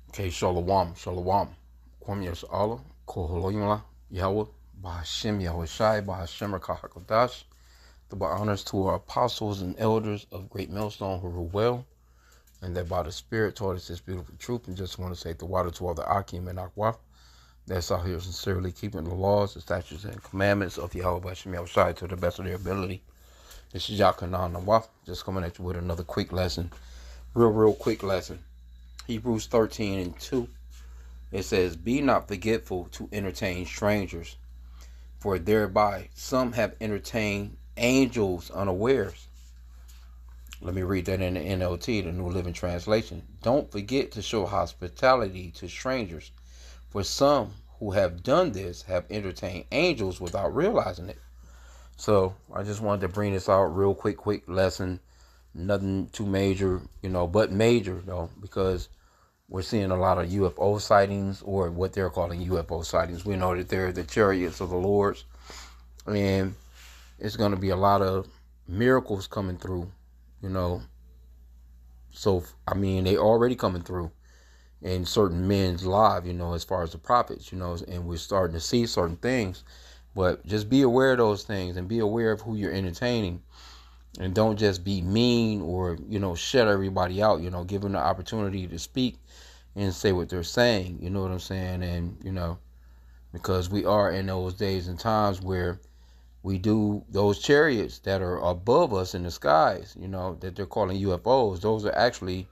Okay, Shalom, Shalom. Kwam Yas Allah, Koholoyula, Yahweh, Bahashim Yahweh Shai, Bahashim Rakahakodash. The honors to our apostles and elders of Great Millstone who rule well, and that by the Spirit taught us this beautiful truth. And just want to say the water to all the Akim and Akwaf that's out here sincerely keeping the laws, the statutes, and commandments of Yahweh Bahashim Yahweh Shai to the best of their ability. This is Yakanan Nawaf, just coming at you with another quick lesson. Real quick lesson. Hebrews 13:2. It says, "Be not forgetful to entertain strangers, for thereby some have entertained angels unawares." Let me read that in the NLT, the New Living Translation. Don't forget to show hospitality to strangers, for some who have done this have entertained angels without realizing it. So I just wanted to bring this out real quick lesson. Nothing too major, but major though, because we're seeing a lot of UFO sightings, or what they're calling UFO sightings. We know that they're the chariots of the Lord's, and it's going to be a lot of miracles coming through, So, they already coming through in certain men's lives, as far as the prophets, and we're starting to see certain things. But just be aware of those things and be aware of who you're entertaining. And don't just be mean or, shut everybody out, give them the opportunity to speak and say what they're saying, you know what I'm saying? And, because we are in those days and times where we do those chariots that are above us in the skies, that they're calling UFOs. Those are actually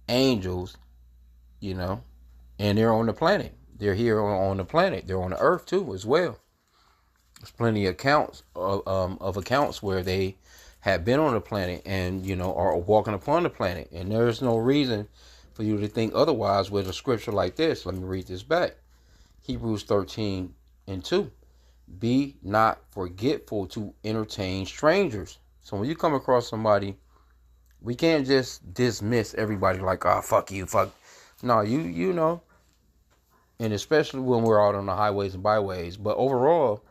angels, and they're on the planet. They're here on the planet. They're on the earth too, as well. There's plenty of accounts of accounts where they have been on the planet and, are walking upon the planet. And there's no reason for you to think otherwise with a scripture like this. Let me read this back. Hebrews 13:2. Be not forgetful to entertain strangers. So when you come across somebody, we can't just dismiss everybody like, oh, fuck you, fuck. No, you know. And especially when we're out on the highways and byways. But overall,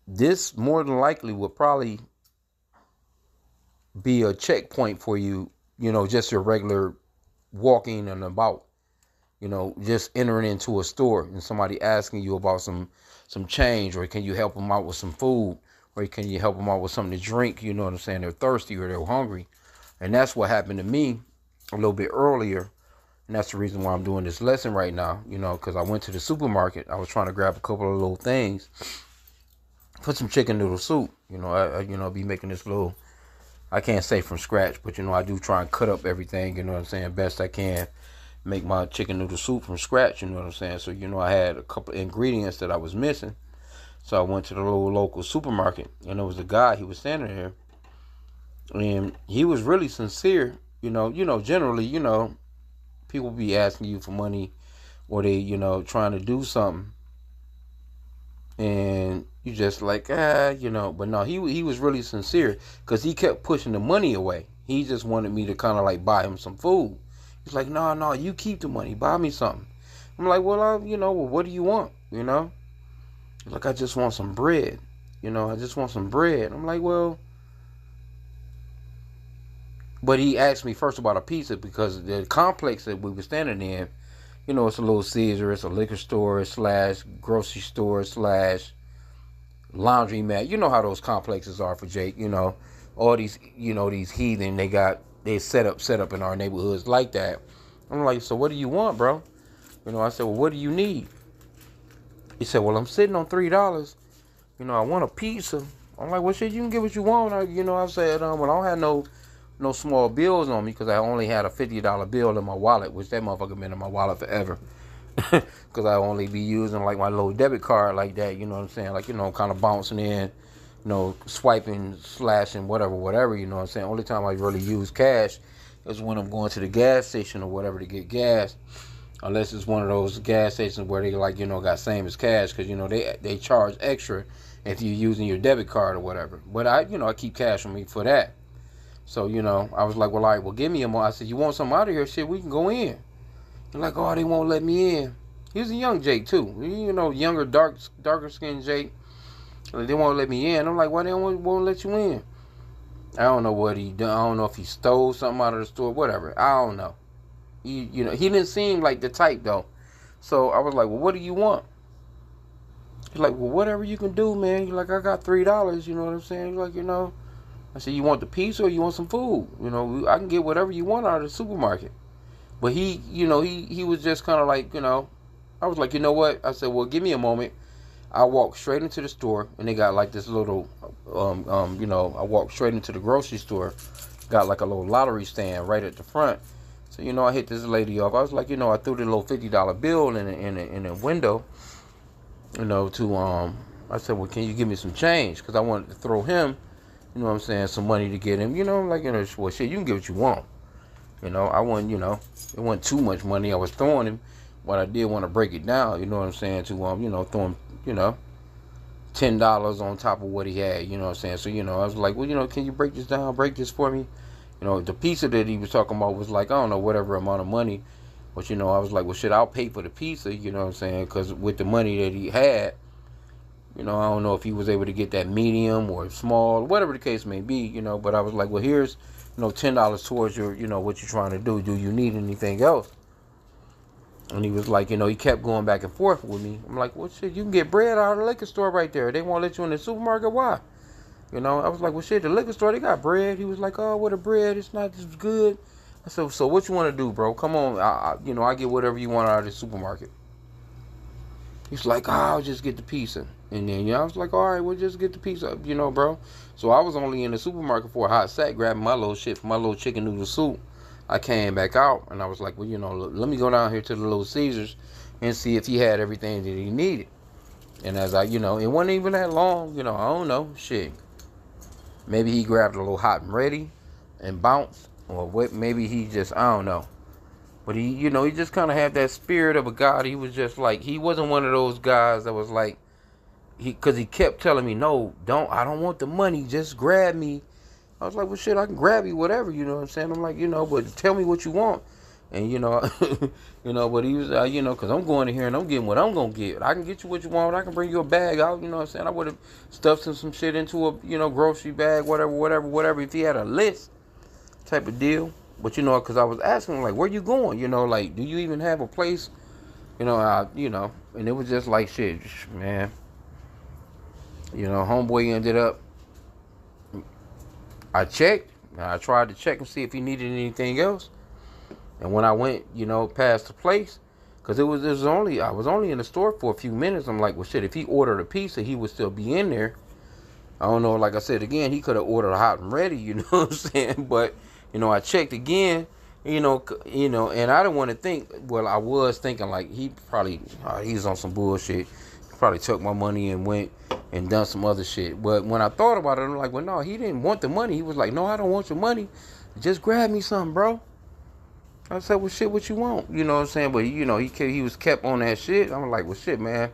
this more than likely will probably be a checkpoint for you, just your regular walking and about, just entering into a store and somebody asking you about some change, or can you help them out with some food, or can you help them out with something to drink, you know what I'm saying? They're thirsty or they're hungry. And that's what happened to me a little bit earlier. And that's the reason why I'm doing this lesson right now, because I went to the supermarket. I was trying to grab a couple of little things, put some chicken noodle soup. I be making this little, I can't say from scratch, but I do try and cut up everything, you know what I'm saying, best I can. Make my chicken noodle soup from scratch, you know what I'm saying? So, I had a couple of ingredients that I was missing. So I went to the little local supermarket, and there was a guy, he was standing there, and he was really sincere. Generally, people be asking you for money, or they, trying to do something, and you just like, but no, he was really sincere, because he kept pushing the money away. He just wanted me to kind of like buy him some food. He's like, no, you keep the money, buy me something. I'm like, well, what do you want? He's like, I just want some bread. I just want some bread. I'm like, well, but he asked me first about a pizza, because the complex that we were standing in, it's a little Caesar, it's a liquor store / grocery store / laundromat. You know how those complexes are for Jake. All these, these heathen, they set up in our neighborhoods like that. I'm like, so what do you want, bro? I said, well, what do you need? He said, well, I'm sitting on $3. I want a pizza. I'm like, well, shit, you can get what you want. I said, well, I don't have no small bills on me, because I only had a $50 bill in my wallet, which that motherfucker been in my wallet forever. Because I only be using like my little debit card like that, you know what I'm saying? Like, kind of bouncing in, swiping, slashing, whatever, you know what I'm saying? Only time I really use cash is when I'm going to the gas station or whatever to get gas. Unless it's one of those gas stations where they like, got same as cash, because, they charge extra if you're using your debit card or whatever. But I keep cash on me for that. So, I was like, well, all right, well, give me a more. I said, you want something out of here? Shit, we can go in. They're like, oh, they won't let me in. He was a young Jake, too. Younger, darker skinned Jake. They won't let me in. I'm like, why they won't let you in? I don't know what he done. I don't know if he stole something out of the store, whatever. I don't know. He didn't seem like the type though. So I was like, well, what do you want? He's like, well, whatever you can do, man. You're like, I got $3. You know what I'm saying? He's like, I said, you want the pizza or you want some food? I can get whatever you want out of the supermarket. But he was just kind of like, I was like, you know what? I said, well, give me a moment. I walked straight into the store, and they got like this little, I walked straight into the grocery store, got like a little lottery stand right at the front. So, I hit this lady off. I was like, I threw the little $50 bill in the window, I said, well, can you give me some change? Because I wanted to throw him, some money to get him, well, shit, you can get what you want. I wasn't, it wasn't too much money I was throwing him, but I did want to break it down, to, throw him, $10 on top of what he had, So, I was like, well, can you break this down, break this for me? The pizza that he was talking about was like, I don't know, whatever amount of money. But, I was like, well, shit, I'll pay for the pizza, because with the money that he had, I don't know if he was able to get that medium or small, whatever the case may be, But I was like, well, here's, $10 towards your, what you're trying to do. Do you need anything else? And he was like, he kept going back and forth with me. I'm like, well, shit, you can get bread out of the liquor store right there. They won't let you in the supermarket. Why? I was like, well, shit, the liquor store, they got bread. He was like, oh, what a bread. It's not as good. I said, so what you want to do, bro? Come on. I get whatever you want out of the supermarket. He's like, oh, I'll just get the pizza. And then, I was like, all right, we'll just get the pizza, bro. So I was only in the supermarket for a hot sec, grabbing my little shit for my little chicken noodle soup. I came back out, and I was like, well, let me go down here to the Little Caesars and see if he had everything that he needed. And as it wasn't even that long, I don't know, shit. Maybe he grabbed a little hot and ready and bounced, or what? Maybe he just, I don't know. But he, he just kind of had that spirit of a God. He was just like, he wasn't one of those guys that was like, because he kept telling me, no, I don't want the money, just grab me. I was like, well, shit, I can grab you, whatever, you know what I'm saying? I'm like, but tell me what you want. And, but he was, because I'm going in here and I'm getting what I'm going to get. I can get you what you want. I can bring you a bag out, you know what I'm saying? I would have stuffed some shit into a, grocery bag, whatever, if he had a list type of deal. But, because I was asking him, like, where you going? Like, do you even have a place? And it was just like, shit, man. Homeboy ended up, I checked. I tried to check and see if he needed anything else. And when I went, past the place, because I was only in the store for a few minutes. I'm like, well, shit, if he ordered a pizza, he would still be in there. I don't know. Like I said, again, he could have ordered a hot and ready, you know what I'm saying? But, I checked again, and I didn't want to think, well, I was thinking like he probably, he's on some bullshit. He probably took my money and went and done some other shit. But when I thought about it, I'm like, well, no, he didn't want the money. He was like, no, I don't want your money. Just grab me something, bro. I said, well, shit, what you want? You know what I'm saying? But, he was kept on that shit. I'm like, well, shit, man.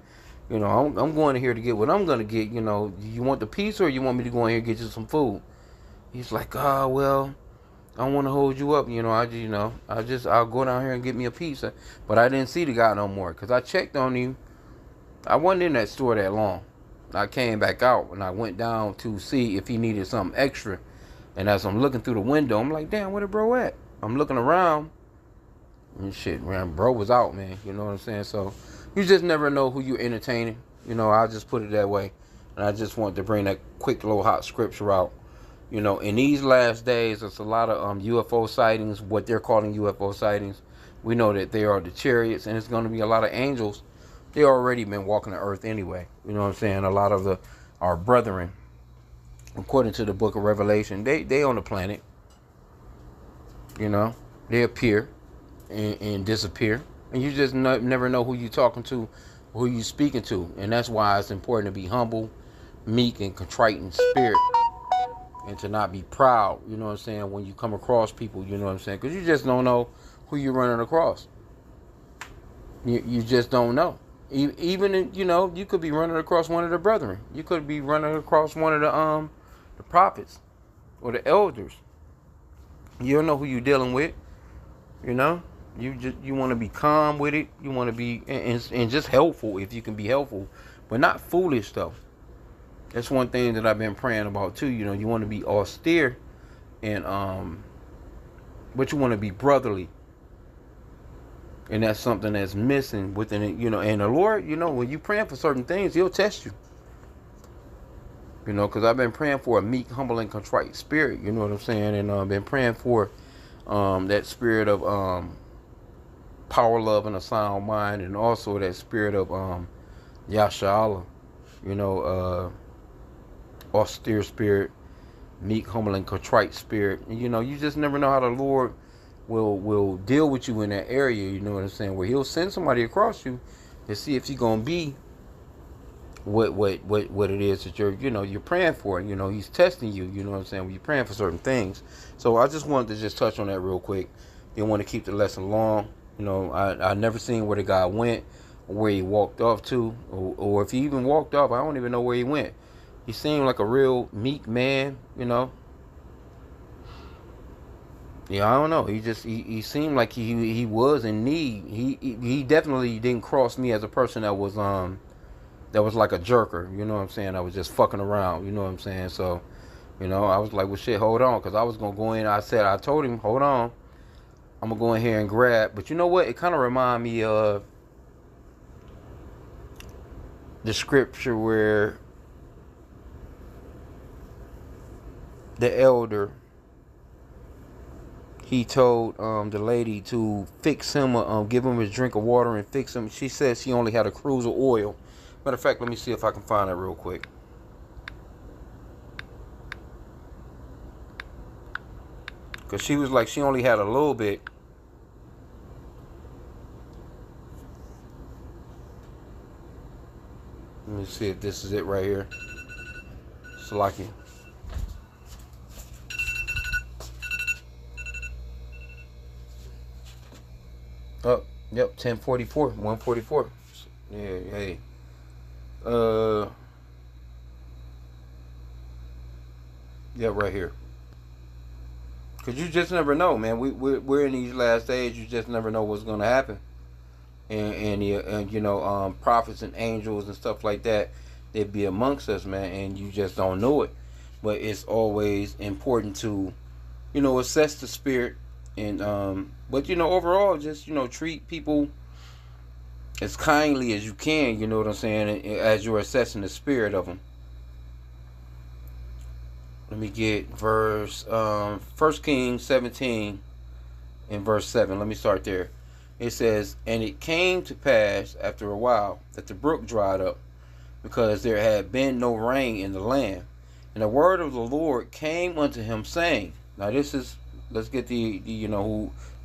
I'm going in here to get what I'm going to get. You want the pizza or you want me to go in here and get you some food? He's like, oh, well, I don't want to hold you up. I'll go down here and get me a pizza. But I didn't see the guy no more because I checked on him. I wasn't in that store that long. I came back out and I went down to see if he needed something extra. And as I'm looking through the window, I'm like, damn, where the bro at? I'm looking around. And shit, man, bro was out, man. You know what I'm saying? So you just never know who you're entertaining. I'll just put it that way. And I just want to bring that quick little hot scripture out. In these last days, there's a lot of UFO sightings, what they're calling UFO sightings. We know that they are the chariots, and it's going to be a lot of angels. They already been walking the earth anyway. You know what I'm saying? A lot of our brethren, according to the book of Revelation, they on the planet. They appear and disappear. And you just never know who you're talking to, who you're speaking to. And that's why it's important to be humble, meek, and contrite in spirit. And to not be proud, you know what I'm saying, when you come across people, you know what I'm saying. Because you just don't know who you're running across. You just don't know. Even, you could be running across one of the brethren. You could be running across one of the prophets or the elders. You don't know who you're dealing with, You want to be calm with it. You want to be and just helpful if you can be helpful, but not foolish though. That's one thing that I've been praying about too. You want to be austere, and but you want to be brotherly. And that's something that's missing within it, and the Lord, when you praying for certain things, He'll test you. Because I've been praying for a meek, humble, and contrite spirit. You know what I'm saying? And I've been praying for that spirit of power, love, and a sound mind, and also that spirit of Yashala, austere spirit, meek, humble, and contrite spirit. And, you just never know how the Lord will deal with you in that area. You know what I'm saying? Where He'll send somebody across you to see if you're gonna be what it is that you're praying for. He's testing you. You know what I'm saying? When you're praying for certain things. So I just wanted to just touch on that real quick. Didn't want to keep the lesson long. I never seen where the guy went, or where he walked off to, or if he even walked off. I don't even know where he went. He seemed like a real meek man. Yeah, I don't know. He seemed like he was in need. He definitely didn't cross me as a person that was like a jerker. You know what I'm saying? I was just fucking around. You know what I'm saying? So, I was like, well, shit, hold on, because I was gonna go in. I told him, hold on, I'm gonna go in here and grab. But you know what? It kind of reminded me of the scripture where the elder, he told the lady to fix him, give him a drink of water and fix him. She said she only had a cruise of oil. Matter of fact, let me see if I can find it real quick. Because she was like, she only had a little bit. Let me see if this is it right here. Salaki. Oh, yep, 1044, 144. Yeah, hey. Yeah, right here. Cause you just never know, man. We're in these last days. You just never know what's gonna happen, and prophets and angels and stuff like that, they'd be amongst us, man, and you just don't know it. But it's always important to, assess the spirit, and but overall, just treat people as kindly as you can. You know what I'm saying? As you're assessing the spirit of them. Let me get verse 1 Kings 17 and verse 7. Let me start there. It says, and it came to pass after a while that the brook dried up, because there had been no rain in the land. And the word of the Lord came unto him, saying, now this is, let's get the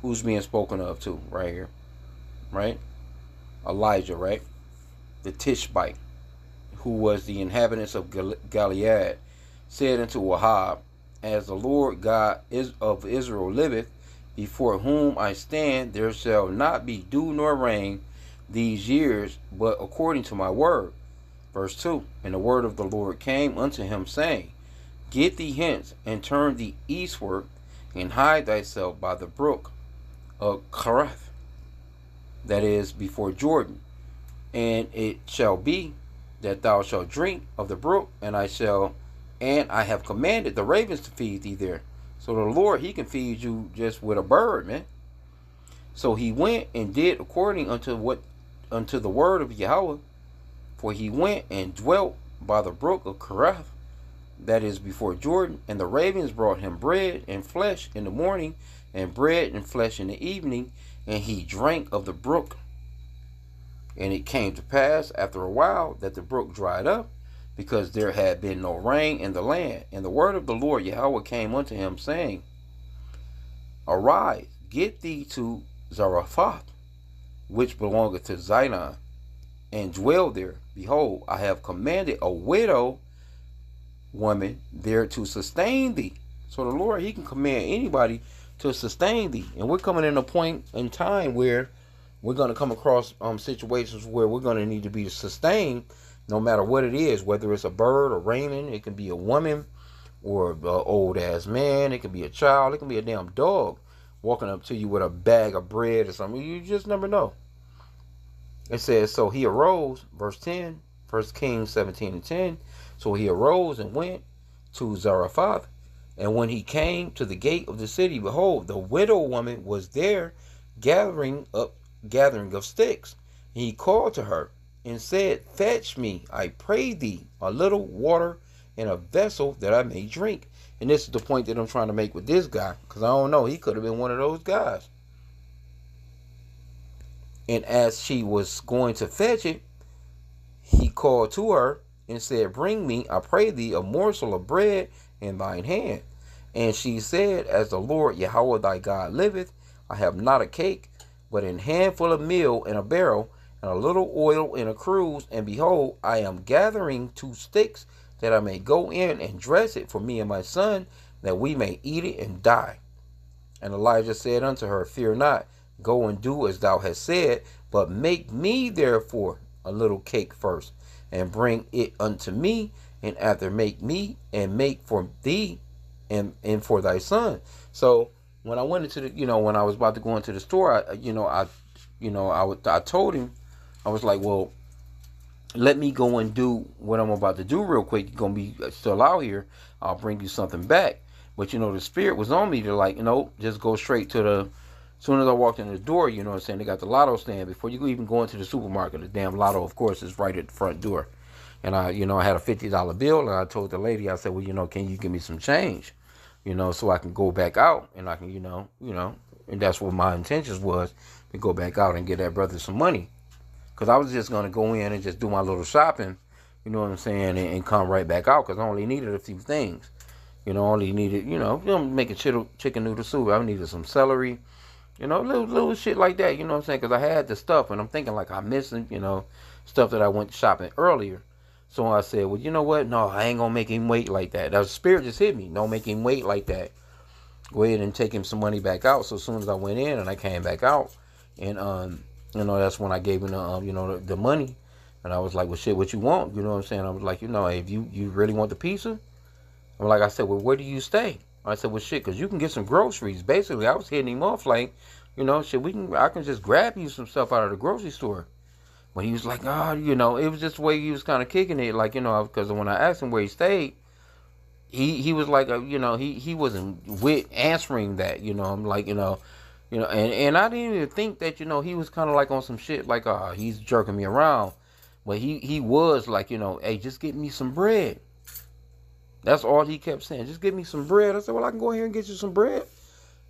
who's being spoken of too, right here. Right? Elijah, right? The Tishbite, who was the inhabitants of Gilead, said unto Ahab, as the Lord God of Israel liveth, before whom I stand, there shall not be dew nor rain these years, but according to my word. Verse 2, and the word of the Lord came unto him, saying, get thee hence, and turn thee eastward, and hide thyself by the brook of Cherith, that is before Jordan. And it shall be that thou shalt drink of the brook, and I have commanded the ravens to feed thee there. So the Lord, He can feed you just with a bird, man. So he went and did according unto the word of Yahweh. For he went and dwelt by the brook of Cherith, that is before Jordan, and the ravens brought him bread and flesh in the morning, and bread and flesh in the evening, and he drank of the brook. And it came to pass after a while that the brook dried up, because there had been no rain in the land. And the word of the Lord Yahweh came unto him, saying, arise, get thee to Zarephath, which belongeth to Zidon, and dwell there. Behold, I have commanded a widow woman there to sustain thee. So the Lord, He can command anybody to sustain thee. And we're coming in a point in time where we're going to come across situations where we're going to need to be sustained, no matter what it is, whether it's a bird or raiment, it can be a woman or an old ass man, it can be a child, it can be a damn dog walking up to you with a bag of bread or something. You just never know. It says, so he arose, verse 10, 1 Kings 17 and 10. So he arose and went to Zarephath. And when he came to the gate of the city, behold, the widow woman was there gathering up gathering of sticks. And he called to her and said, fetch me, I pray thee, a little water in a vessel that I may drink. And this is the point that I'm trying to make with this guy, because I don't know, he could have been one of those guys. And as she was going to fetch it, he called to her and said, bring me, I pray thee, a morsel of bread in thine hand. And she said, as the Lord Yahweh thy God liveth, I have not a cake, but an handful of meal in a barrel, and a little oil in a cruse. And behold, I am gathering 2 sticks, that I may go in and dress it for me and my son, that we may eat it and die. And Elijah said unto her, fear not, go and do as thou hast said, but make me therefore a little cake first, and bring it unto me, and after make me, and make for thee, and for thy son. So when I went into the, when I was about to go into the store, I told him, I was like, well, let me go and do what I'm about to do real quick. You're gonna be still out here. I'll bring you something back. But the spirit was on me to like, just go straight to the. As soon as I walked in the door, what I'm saying, they got the lotto stand before you even go into the supermarket. The damn lotto, of course, is right at the front door. And I had a $50 bill, and I told the lady, I said, well, can you give me some change, so I can go back out, and I can, and that's what my intentions was, to go back out and get that brother some money. Because I was just going to go in and just do my little shopping, you know what I'm saying, and come right back out, because I only needed a few things. Only needed, make a chicken noodle soup. I needed some celery, little shit like that, you know what I'm saying, because I had the stuff, and I'm thinking like I'm missing, stuff that I went shopping earlier. So I said, well, you know what? No, I ain't going to make him wait like that. That spirit just hit me. Don't make him wait like that. Go ahead and take him some money back out. So as soon as I went in and I came back out, and that's when I gave him the money, and I was like, well, shit, what you want? You know what I'm saying? I was like, hey, if you really want the pizza, I'm like, I said, well, where do you stay? I said, well, shit, because you can get some groceries. Basically, I was hitting him off like, shit, I can just grab you some stuff out of the grocery store. But he was like, it was just the way he was kind of kicking it, like, because when I asked him where he stayed, he was like, he wasn't with answering that, I'm like, and I didn't even think that, he was kind of like on some shit, like, he's jerking me around. But he was like, hey, just get me some bread. That's all he kept saying. Just give me some bread. I said, well, I can go here and get you some bread,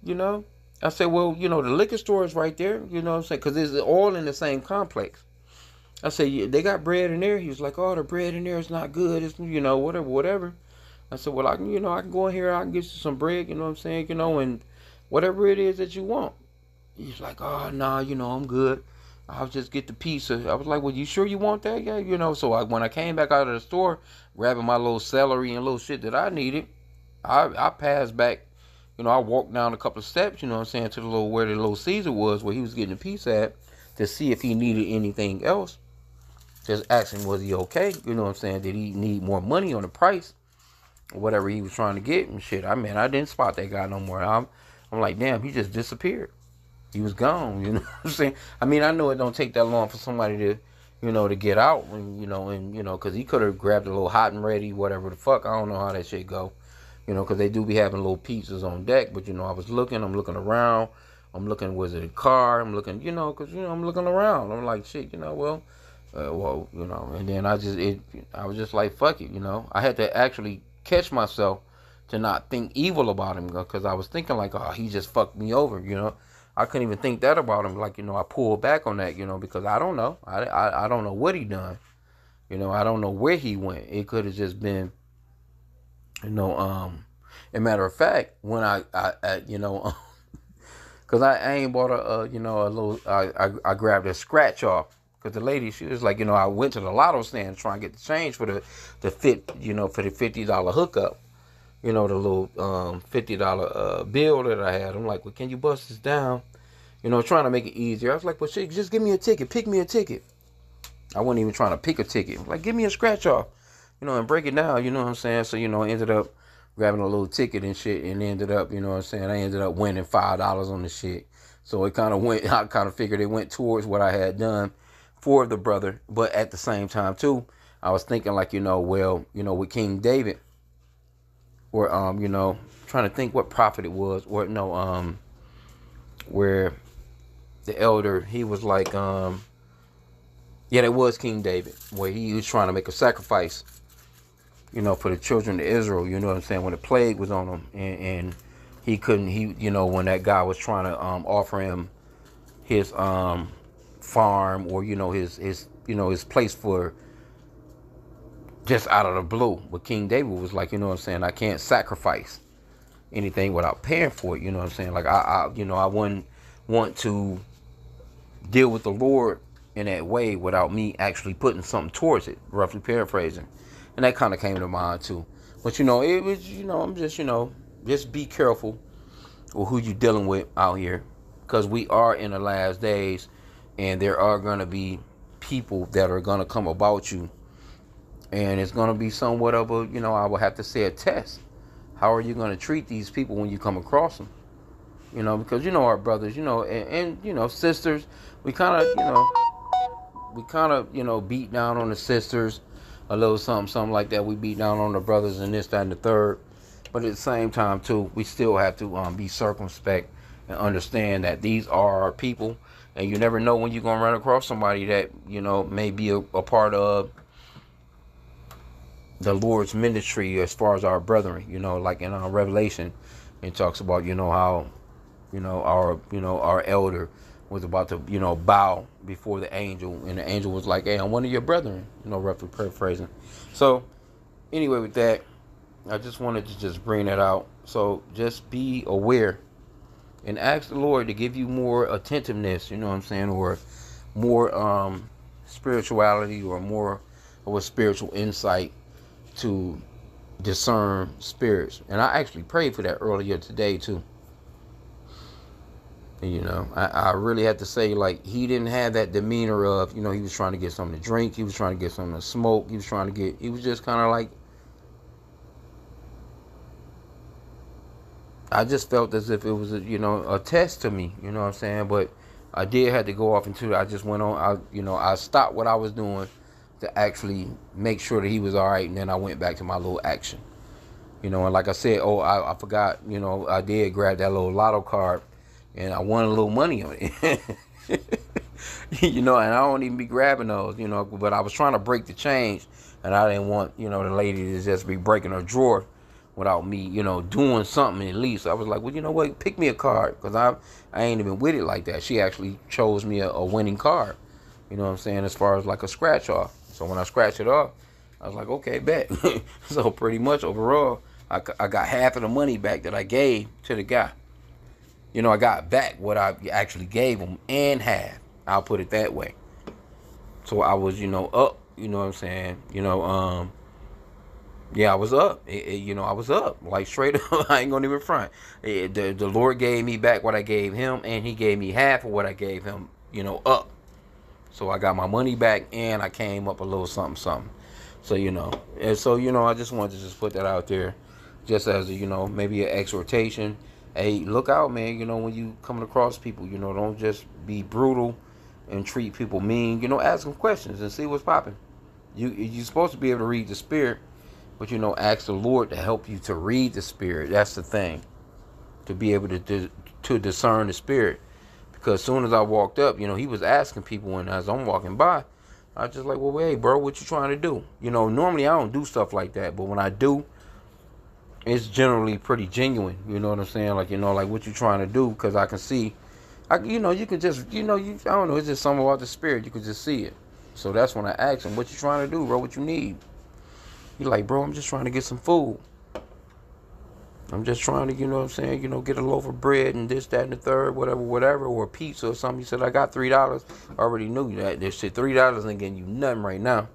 I said, well, the liquor store is right there, what I'm saying, because it's all in the same complex. I said, yeah, they got bread in there. He was like, oh, the bread in there is not good. It's, whatever. I said, well, I can go in here. I can get you some bread, what I'm saying, and whatever it is that you want. He's like, oh, nah, I'm good. I'll just get the pizza. I was like, well, you sure you want that? Yeah, So when I came back out of the store, grabbing my little celery and little shit that I needed, I passed back. I walked down a couple of steps, what I'm saying, to where the little Caesar was, where he was getting the pizza at, to see if he needed anything else. Just asking, was he okay? What I'm saying? Did he need more money on the price? Or whatever he was trying to get and shit. I didn't spot that guy no more. I'm like, damn, he just disappeared. He was gone, what I'm saying? I know it don't take that long for somebody to, to get out, and, because he could have grabbed a little hot and ready, whatever the fuck. I don't know how that shit go, because they do be having little pizzas on deck. But, I was looking, I'm looking around. I'm looking, was it a car? I'm looking, because, I'm looking around. I'm like, shit, and then I was just like, fuck it, I had to actually catch myself to not think evil about him, because I was thinking like, oh, he just fucked me over, I couldn't even think that about him. Like, I pulled back on that, because I don't know. I don't know what he done. I don't know where he went. It could have just been, a matter of fact, when I because I ain't bought a little, I grabbed a scratch off. Because the lady, she was like, I went to the lotto stand trying to get the change for the fit, for the $50 hookup. The little $50 bill that I had. I'm like, well, can you bust this down? Trying to make it easier. I was like, well, shit, just give me a ticket. Pick me a ticket. I wasn't even trying to pick a ticket. Like, give me a scratch off, and break it down, what I'm saying? So, I ended up grabbing a little ticket and shit, and ended up, what I'm saying? I ended up winning $5 on the shit. So it kind of went, I kind of figured it went towards what I had done for the brother. But at the same time, too, I was thinking like, with King David, or, trying to think what prophet it was, or no, where the elder, he was like, yeah, that was King David, where he was trying to make a sacrifice, for the children of Israel. You know what I'm saying? When the plague was on them, and he couldn't, when that guy was trying to offer him his farm, or his place for just out of the blue. But King David was like, you know what I'm saying, I can't sacrifice anything without paying for it. You know what I'm saying? Like I wouldn't want to deal with the Lord in that way without me actually putting something towards it, roughly paraphrasing. And that kind of came to mind too. But it was, I'm just be careful with who you're dealing with out here, because we are in the last days, and there are going to be people that are going to come about you, and it's going to be somewhat of a, I would have to say, a test. How are you going to treat these people when you come across them? Because our brothers, and sisters, we kind of beat down on the sisters a little something like that. We beat down on the brothers and this, that, and the third. But at the same time too, we still have to be circumspect and understand that these are our people, and you never know when you're gonna run across somebody that may be a part of the Lord's ministry as far as our brethren. Like in our Revelation, it talks about how our elder was about to bow before the angel, and the angel was like, "Hey, I'm one of your brethren," roughly paraphrasing. So anyway, with that, I just wanted to just bring that out. So just be aware and ask the Lord to give you more attentiveness, you know what I'm saying, or more spirituality, or more of a spiritual insight to discern spirits. And I actually prayed for that earlier today too. And, I really had to say, like, he didn't have that demeanor of, he was trying to get something to drink, he was trying to get something to smoke, he was just kind of like, I just felt as if it was a test to me, you know what I'm saying? But I did have to go off into it. I just went on, I stopped what I was doing to actually make sure that he was all right, and then I went back to my little action. And like I said, I forgot, I did grab that little lotto card, and I won a little money on it. And I don't even be grabbing those, but I was trying to break the change, and I didn't want, the lady to just be breaking her drawer without me, doing something at least. I was like, well, you know what, pick me a card, because I ain't even with it like that. She actually chose me a winning card, you know what I'm saying, as far as like a scratch off. So when I scratched it off, I was like, okay, bet. So pretty much overall, I got half of the money back that I gave to the guy. I got back what I actually gave him, and half. I'll put it that way. So I was, up, you know what I'm saying, yeah, I was up. I was up. Like, straight up, I ain't gonna even front. The Lord gave me back what I gave him, and he gave me half of what I gave him, up. So I got my money back, and I came up a little something. So, and so, I just wanted to just put that out there, just as a, maybe an exhortation. Hey, look out, man, when you coming across people, don't just be brutal and treat people mean. Ask them questions and see what's popping. You're supposed to be able to read the spirit, but ask the Lord to help you to read the spirit. That's the thing, to be able to discern the spirit. Because as soon as I walked up, he was asking people, and as I'm walking by, I was just like, well, hey, bro, what you trying to do? Normally I don't do stuff like that, but when I do, it's generally pretty genuine. You know what I'm saying? Like, like, what you trying to do? Because I can see, you can just, I don't know, it's just something about the spirit. You can just see it. So that's when I asked him, what you trying to do, bro? What you need? He like, bro, I'm just trying to get some food. I'm just trying to, get a loaf of bread and this, that, and the third, whatever, or a pizza or something. He said, I got $3. I already knew that. This shit, $3 ain't getting you nothing right now.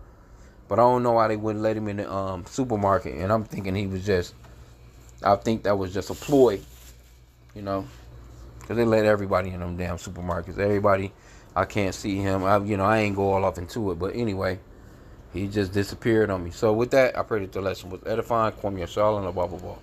But I don't know why they wouldn't let him in the supermarket. And I'm thinking I think that was just a ploy, because they let everybody in them damn supermarkets. Everybody, I can't see him. I ain't go all off into it. But anyway, he just disappeared on me. So with that, I pray that the lesson was edifying. Kwame Yashala and above all.